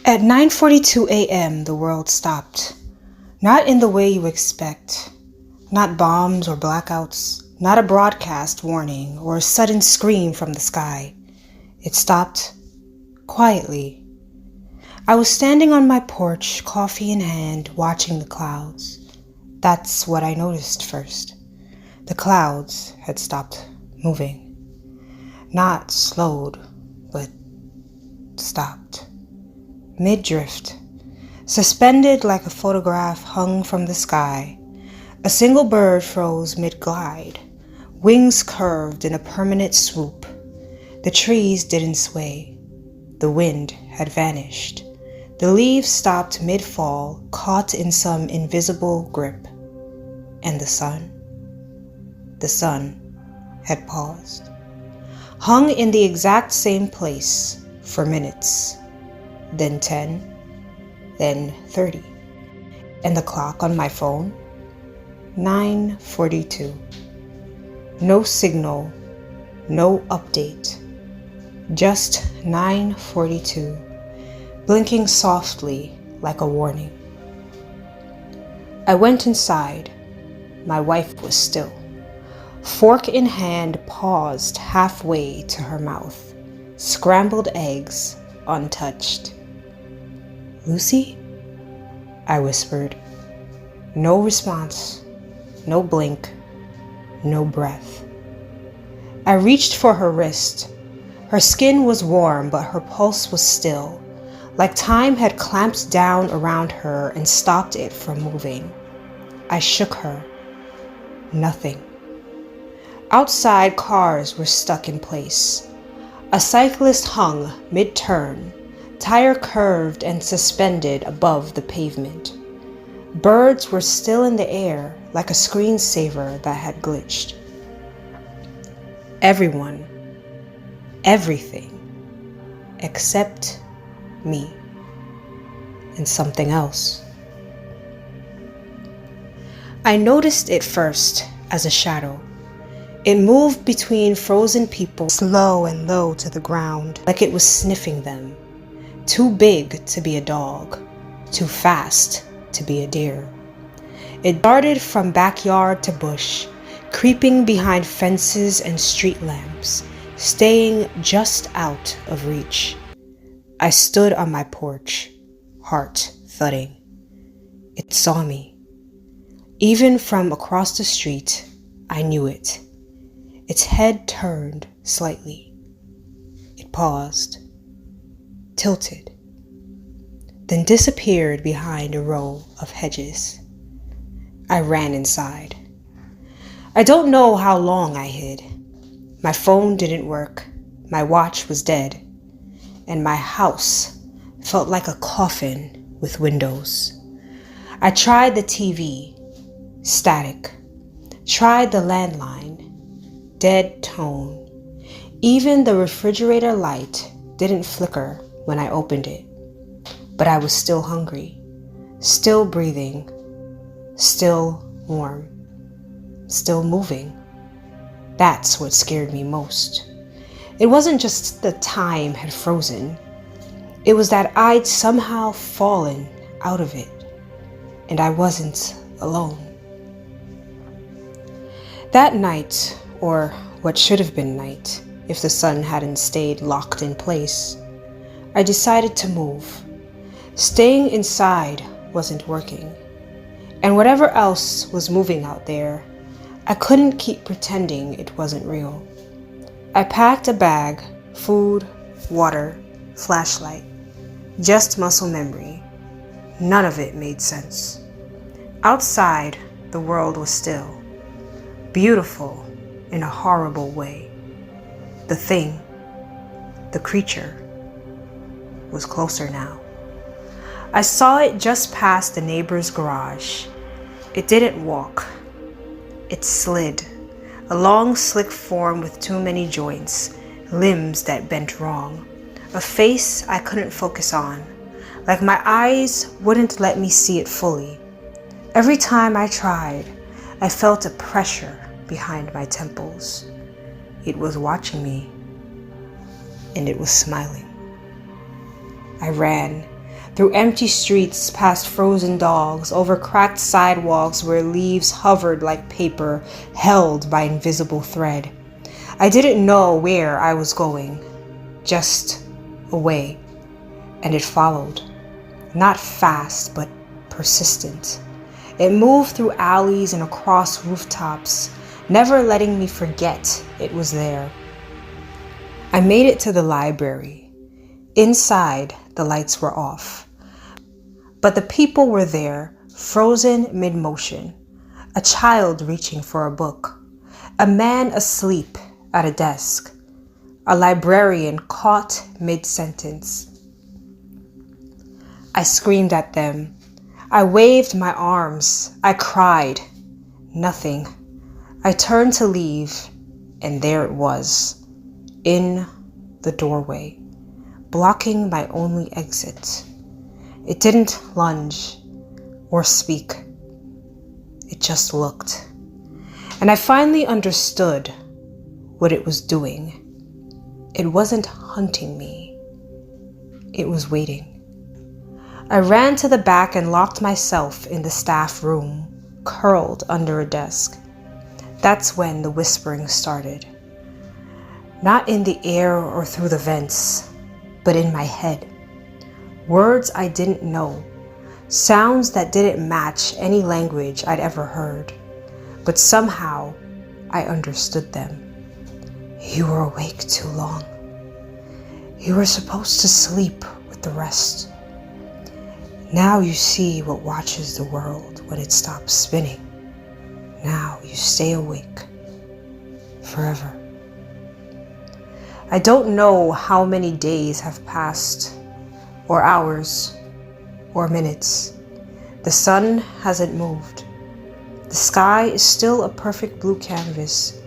At 9:42 a.m., the world stopped. Not in the way you expect. Not bombs or blackouts. Not a broadcast warning or a sudden scream from the sky. It stopped quietly. I was standing on my porch, coffee in hand, watching the clouds. That's what I noticed first. The clouds had stopped moving. Not slowed, but stopped. Mid-drift, suspended like a photograph hung from the sky. A single bird froze mid-glide, wings curved in a permanent swoop. The trees didn't sway. The wind had vanished. The leaves stopped mid-fall, caught in some invisible grip. And the sun had paused. Hung in the exact same place for minutes. Then 10, then 30. And the clock on my phone? 9:42. No signal, no update. Just 9:42, blinking softly like a warning. I went inside. My wife was still. Fork in hand, paused halfway to her mouth. Scrambled eggs, untouched. "Lucy?" I whispered. No response, no blink, no breath. I reached for her wrist. Her skin was warm, but her pulse was still, like time had clamped down around her and stopped it from moving. I shook her. Nothing. Outside, cars were stuck in place. A cyclist hung mid-turn, tire curved and suspended above the pavement. Birds were still in the air like a screensaver that had glitched. Everyone, everything, except me and something else. I noticed it first as a shadow. It moved between frozen people, slow and low to the ground, like it was sniffing them. Too big to be a dog, too fast to be a deer. It darted from backyard to bush, creeping behind fences and street lamps, staying just out of reach. I stood on my porch, heart thudding. It saw me. Even from across the street, I knew it. Its head turned slightly. It paused, tilted, then disappeared behind a row of hedges. I ran inside. I don't know how long I hid. My phone didn't work, my watch was dead, and my house felt like a coffin with windows. I tried the TV, static. Tried the landline, dead tone. Even the refrigerator light didn't flicker when I opened it. But I was still hungry, still breathing, still warm, still moving. That's what scared me most. It wasn't just the time had frozen. It was that I'd somehow fallen out of it, and I wasn't alone. That night, or what should have been night, if the sun hadn't stayed locked in place, I decided to move. Staying inside wasn't working, and whatever else was moving out there, I couldn't keep pretending it wasn't real. I packed a bag, food, water, flashlight, just muscle memory. None of it made sense. Outside, the world was still. Beautiful in a horrible way. The thing, the creature, was closer now. I saw it just past the neighbor's garage. It didn't walk. It slid, a long, slick form with too many joints, limbs that bent wrong, a face I couldn't focus on, like my eyes wouldn't let me see it fully. Every time I tried, I felt a pressure behind my temples. It was watching me, and it was smiling. I ran. through empty streets, past frozen dogs, over cracked sidewalks where leaves hovered like paper held by invisible thread. I didn't know where I was going, just away, and it followed. Not fast, but persistent. It moved through alleys and across rooftops, never letting me forget it was there. I made it to the library. Inside, the lights were off. But the people were there, frozen mid-motion. A child reaching for a book. A man asleep at a desk. A librarian caught mid-sentence. I screamed at them. I waved my arms. I cried. Nothing. I turned to leave, and there it was, in the doorway, blocking my only exit. It didn't lunge or speak. It just looked. And I finally understood what it was doing. It wasn't hunting me. It was waiting. I ran to the back and locked myself in the staff room, curled under a desk. That's when the whispering started. Not in the air or through the vents, but in my head. Words I didn't know, sounds that didn't match any language I'd ever heard, but somehow I understood them. You were awake too long. You were supposed to sleep with the rest. Now you see what watches the world when it stops spinning. Now you stay awake forever. I don't know how many days have passed, or hours, or minutes. The sun hasn't moved. The sky is still a perfect blue canvas,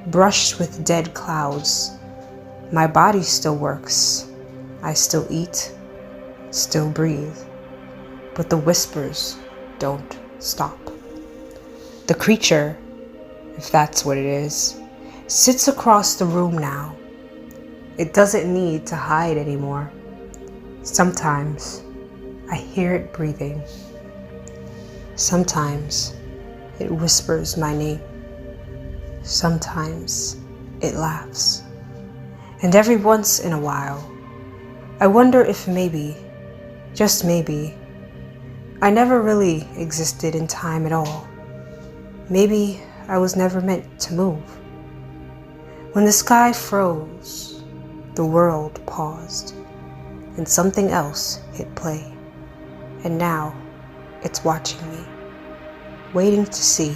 brushed with dead clouds. My body still works. I still eat, still breathe. But the whispers don't stop. The creature, if that's what it is, sits across the room now. It doesn't need to hide anymore. Sometimes I hear it breathing. Sometimes it whispers my name. Sometimes it laughs. And every once in a while, I wonder if maybe, just maybe, I never really existed in time at all. Maybe I was never meant to move. When the sky froze, the world paused, and something else hit play. And now it's watching me, waiting to see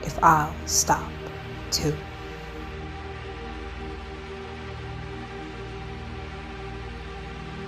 if I'll stop too.